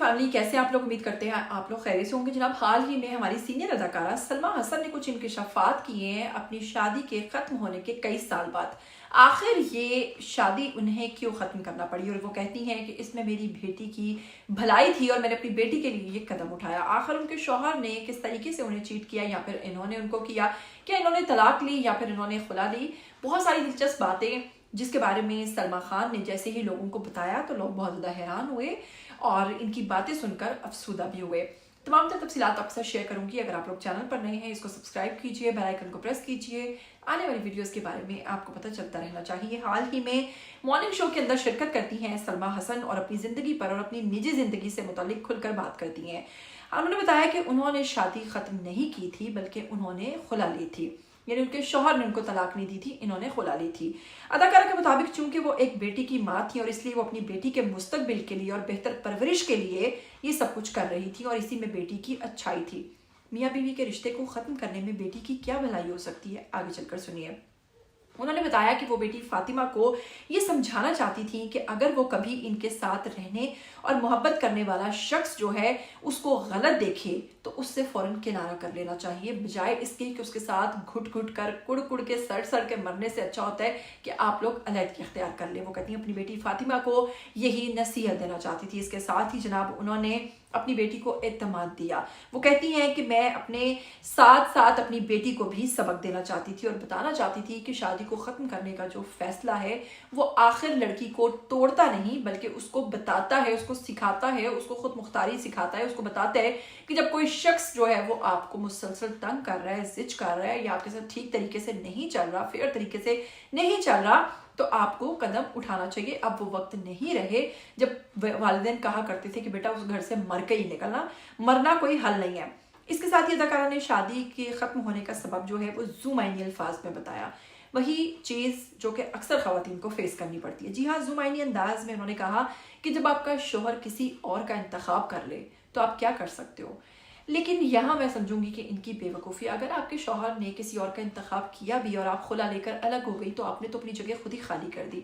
Family, कैसे आप लोग? उम्मीद करते हैं आप लोग खैरियत से होंगे। जनाब, हाल ही में हमारी सीनियर अदाकारा सलमा हसन ने कुछ इंकशाफात किए हैं अपनी शादी के ख़त्म होने के कई साल बाद। आखिर ये शादी उन्हें क्यों ख़त्म करना पड़ी? और वो कहती हैं कि इसमें मेरी बेटी की भलाई थी और मैंने अपनी बेटी के लिए ये कदम उठाया। आखिर उनके शौहर ने किस तरीके से उन्हें चीट किया, या फिर इन्होंने उनको किया, क्या इन्होंने तलाक ली या फिर इन्होंने खुला ली? बहुत सारी दिलचस्प बातें जिसके बारे में सलमा खान ने जैसे ही लोगों को बताया तो लोग बहुत ज़्यादा हैरान हुए और इनकी बातें सुनकर अफसुदा भी हुए। तमाम तफसीलात आपके साथ शेयर करूंगी। अगर आप लोग चैनल पर नए हैं, इसको सब्सक्राइब कीजिए, बेल आइकन को प्रेस कीजिए। आने वाली वीडियोस के बारे में आपको पता चलता रहना चाहिए। हाल ही में मॉर्निंग शो के अंदर शिरकत करती हैं सलमा हसन और अपनी ज़िंदगी पर और अपनी निजी ज़िंदगी से मुतालिक खुलकर बात करती हैं। उन्होंने बताया कि उन्होंने शादी ख़त्म नहीं की थी, बल्कि उन्होंने खुला ली थी, यानी उनके शौहर ने उनको तलाक नहीं दी थी, इन्होंने खुला ली थी। अदाकारा के मुताबिक चूंकि वो एक बेटी की माँ थी और इसलिए वो अपनी बेटी के मुस्तकबिल के लिए और बेहतर परवरिश के लिए ये सब कुछ कर रही थी और इसी में बेटी की अच्छाई थी। मियाँ बीवी के रिश्ते को ख़त्म करने में बेटी की क्या भलाई हो सकती है, आगे चलकर सुनिए। उन्होंने बताया कि वो बेटी फातिमा को ये समझाना चाहती थी कि अगर वो कभी इनके साथ रहने और मोहब्बत करने वाला शख्स जो है उसको गलत देखे तो उससे फ़ौरन किनारा कर लेना चाहिए, बजाय इसके कि उसके साथ घुट घुट कर कुड़ कुड़ के सड़ के मरने से अच्छा होता है कि आप लोग अलहदगी इख्तियार कर लें। वो कहती हैं अपनी बेटी फातिमा को यही नसीहत देना चाहती थी। इसके साथ ही जनाब उन्होंने अपनी बेटी को एतमाद दिया। वो कहती हैं कि मैं अपने साथ साथ अपनी बेटी को भी सबक देना चाहती थी और बताना चाहती थी कि शादी को ख़त्म करने का जो फैसला है वो आखिर लड़की को तोड़ता नहीं बल्कि उसको बताता है, उसको सिखाता है, उसको खुद मुख्तारी सिखाता है, उसको बताता है कि जब कोई शख्स जो है वो आपको मुसलसल तंग कर रहा है, जिद कर रहा है या आपके साथ ठीक तरीके से नहीं चल रहा, फेयर तरीके से नहीं चल रहा, तो आपको कदम उठाना चाहिए। अब वो वक्त नहीं रहे जब वालिदैन कहा करते थे कि बेटा उस घर से मर के ही निकलना, मरना कोई हल नहीं है। इसके साथ ही अदाकारा ने शादी के ख़त्म होने का सबब जो है वो ज़ुमाइनी अल्फाज में बताया, वही चीज़ जो कि अक्सर ख़वातीन को फेस करनी पड़ती है। जी हाँ, ज़ुमाइनी अंदाज में उन्होंने कहा कि जब आपका शोहर किसी और का इंतखाब कर ले तो आप क्या कर सकते हो, लेकिन यहाँ मैं समझूंगी कि इनकी बेवकूफ़ी। अगर आपके शौहर ने किसी और का इंतखाब किया भी और आप खुला लेकर अलग हो गई तो आपने तो अपनी जगह खुद ही खाली कर दी।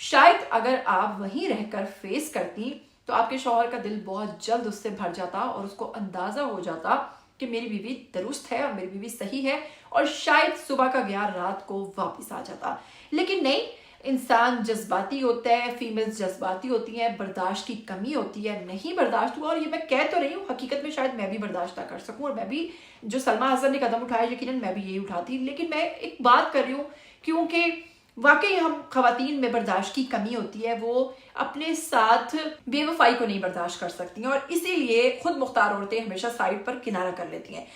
शायद अगर आप वहीं रहकर फेस करती तो आपके शौहर का दिल बहुत जल्द उससे भर जाता और उसको अंदाज़ा हो जाता कि मेरी बीवी दुरुस्त है और मेरी बीवी सही है, और शायद सुबह का गया रात को वापस आ जाता। लेकिन नहीं, इंसान जज्बाती होता है, फीमेल्स जज्बाती होती हैं, बर्दाश्त की कमी होती है, नहीं बर्दाश्त हुआ। और ये मैं कह तो रही हूँ, हकीकत में शायद मैं भी बर्दाश्त ना कर सकूँ और मैं भी जो सलमा हसन ने कदम उठाया यकीनन मैं भी यही उठाती। लेकिन मैं एक बात कर रही हूँ क्योंकि वाकई हम खवातीन में बर्दाश्त की कमी होती है, वो अपने साथ बेवफाई को नहीं बर्दाश्त कर सकती हैं और इसीलिए खुद मुख्तार औरतें हमेशा साइड पर किनारा कर लेती हैं।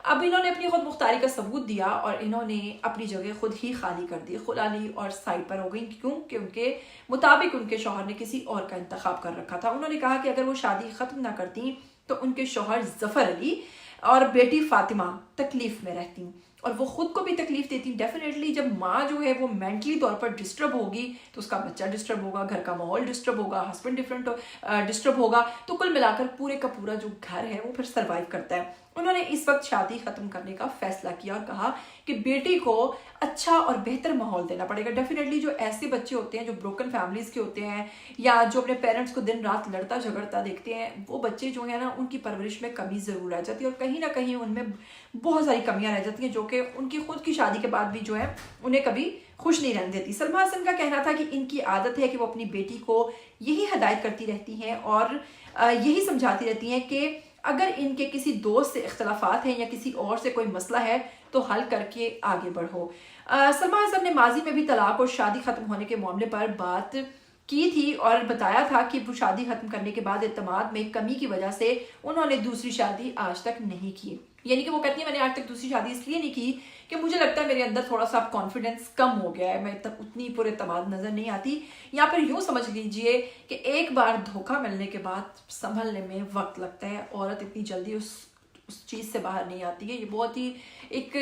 अब इन्होंने अपनी खुद मुख्तारी का सबूत दिया और इन्होंने अपनी जगह खुद ही खाली कर दी, खुला ली और साइड पर हो गई, क्योंकि उनके मुताबिक उनके शौहर ने किसी और का इंतखाब कर रखा था। उन्होंने कहा कि अगर वो शादी ख़त्म ना करती तो उनके शौहर जफ़र अली और बेटी फातिमा तकलीफ में रहती और वो खुद को भी तकलीफ देती। डेफिनेटली जब माँ जो है वो मेंटली तौर पर डिस्टर्ब होगी तो उसका बच्चा डिस्टर्ब होगा, घर का माहौल डिस्टर्ब होगा, हस्बैंड डिस्टर्ब होगा, तो कुल मिलाकर पूरे का पूरा जो घर है वो फिर सर्वाइव करता है। उन्होंने इस वक्त शादी ख़त्म करने का फैसला किया और कहा कि बेटी को अच्छा और बेहतर माहौल देना पड़ेगा। डेफिनेटली जो ऐसे बच्चे होते हैं जो ब्रोकन फैमिलीज़ के होते हैं या जो अपने पेरेंट्स को दिन रात लड़ता झगड़ता देखते हैं, वो बच्चे जो है ना उनकी परवरिश में कमी ज़रूर रह जाती है और कहीं ना कहीं उनमें बहुत सारी कमियां रह जाती हैं जो कि उनकी खुद की शादी के बाद भी जो है उन्हें कभी खुश नहीं रहने देती। सलमा हसन का कहना था कि इनकी आदत है कि वो अपनी बेटी को यही हदायत करती रहती हैं और यही समझाती रहती हैं कि अगर इनके किसी दोस्त से इख्तलाफात हैं या किसी और से कोई मसला है तो हल करके आगे बढ़ो। सलमा हसन ने माजी में भी तलाक और शादी ख़त्म होने के मामले पर बात की थी और बताया था कि वो शादी ख़त्म करने के बाद एतमाद में कमी की वजह से उन्होंने दूसरी शादी आज तक नहीं की। यानी कि वो कहती है मैंने आज तक दूसरी शादी इसलिए नहीं की कि मुझे लगता है मेरे अंदर थोड़ा सा कॉन्फिडेंस कम हो गया है, मैं तब उतनी पूरे एतमाद नज़र नहीं आती, या फिर यूँ समझ लीजिए कि एक बार धोखा मिलने के बाद संभलने में वक्त लगता है। औरत इतनी जल्दी उस चीज़ से बाहर नहीं आती है। ये बहुत ही एक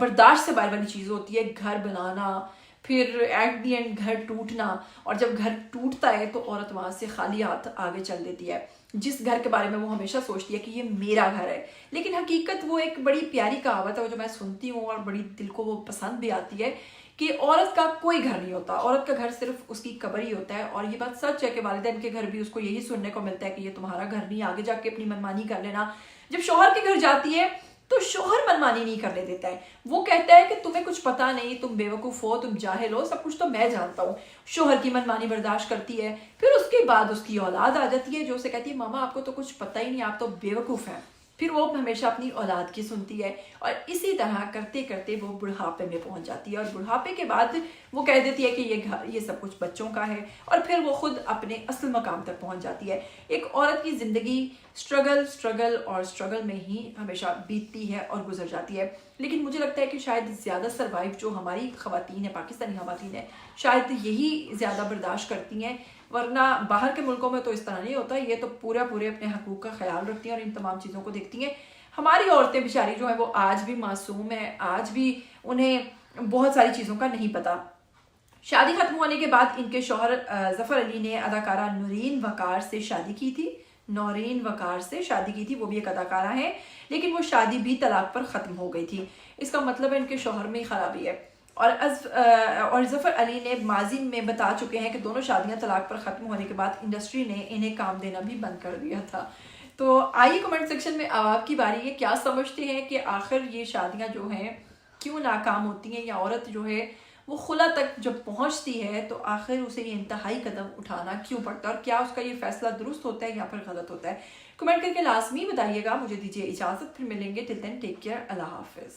बर्दाश्त से बाहर वाली चीज़ होती है। घर बनाना, پھر ایٹ دی اینڈ گھر ٹوٹنا، اور جب گھر ٹوٹتا ہے تو عورت وہاں سے خالی ہاتھ آگے چل دیتی ہے، جس گھر کے بارے میں وہ ہمیشہ سوچتی ہے کہ یہ میرا گھر ہے، لیکن حقیقت وہ ایک بڑی پیاری کہاوت ہے جو میں سنتی ہوں اور بڑی دل کو وہ پسند بھی آتی ہے کہ عورت کا کوئی گھر نہیں ہوتا، عورت کا گھر صرف اس کی قبر ہی ہوتا ہے۔ اور یہ بات سچ ہے کہ والدین کے گھر بھی اس کو یہی سننے کو ملتا ہے کہ یہ تمہارا گھر نہیں، آگے جا کے اپنی منمانی کر لینا۔ جب شوہر کے گھر جاتی ہے تو شوہر منمانی نہیں کرنے دیتا ہے، وہ کہتا ہے کہ تمہیں کچھ پتا نہیں، تم بے وقوف ہو، تم جاہل ہو، سب کچھ تو میں جانتا ہوں۔ شوہر کی منمانی برداشت کرتی ہے، پھر اس کے بعد اس کی اولاد آ جاتی ہے جو اسے کہتی ہے ماما آپ کو تو کچھ پتہ ہی نہیں، آپ تو بے وقوف ہیں۔ پھر وہ ہمیشہ اپنی اولاد کی سنتی ہے، اور اسی طرح کرتے کرتے وہ بڑھاپے میں پہنچ جاتی ہے، اور بڑھاپے کے بعد وہ کہہ دیتی ہے کہ یہ گھر، یہ سب کچھ بچوں کا ہے، اور پھر وہ خود اپنے اصل مقام تک پہنچ جاتی ہے۔ ایک عورت کی زندگی اسٹرگل میں ہی ہمیشہ بیتتی ہے اور گزر جاتی ہے، لیکن مجھے لگتا ہے کہ شاید زیادہ سروائیو جو ہماری خواتین ہیں، پاکستانی خواتین ہیں، شاید یہی زیادہ برداشت کرتی ہیں، ورنہ باہر کے ملکوں میں تو اس طرح نہیں ہوتا، یہ تو پورے اپنے حقوق کا خیال رکھتی ہیں اور ان تمام چیزوں کو دیکھتی ہیں۔ ہماری عورتیں بیچاری جو ہیں وہ آج بھی معصوم ہیں، آج بھی انہیں بہت ساری چیزوں کا نہیں پتہ۔ شادی ختم ہونے کے بعد ان کے شوہر ظفر علی نے اداکارہ نورین وقار سے شادی کی تھی، وہ بھی ایک اداکارہ ہیں، لیکن وہ شادی بھی طلاق پر ختم ہو گئی تھی۔ اس کا مطلب ہے ان کے شوہر میں خرابی ہے، اور ظفر علی نے ماضی میں بتا چکے ہیں کہ دونوں شادیاں طلاق پر ختم ہونے کے بعد انڈسٹری نے انہیں کام دینا بھی بند کر دیا تھا۔ تو آئیے کمنٹ سیکشن میں اب آپ کی باری ہے، کیا سمجھتے ہیں کہ آخر یہ شادیاں جو ہیں کیوں ناکام ہوتی ہیں، یا عورت جو ہے وہ خلا تک جب پہنچتی ہے تو آخر اسے یہ انتہائی قدم اٹھانا کیوں پڑتا ہے، اور کیا اس کا یہ فیصلہ درست ہوتا ہے یا پھر غلط ہوتا ہے؟ کمنٹ کر کے لازمی بتائیے گا۔ مجھے دیجیے اجازت، پھر ملیں گے، ٹل دین ٹیک کیئر، اللہ حافظ۔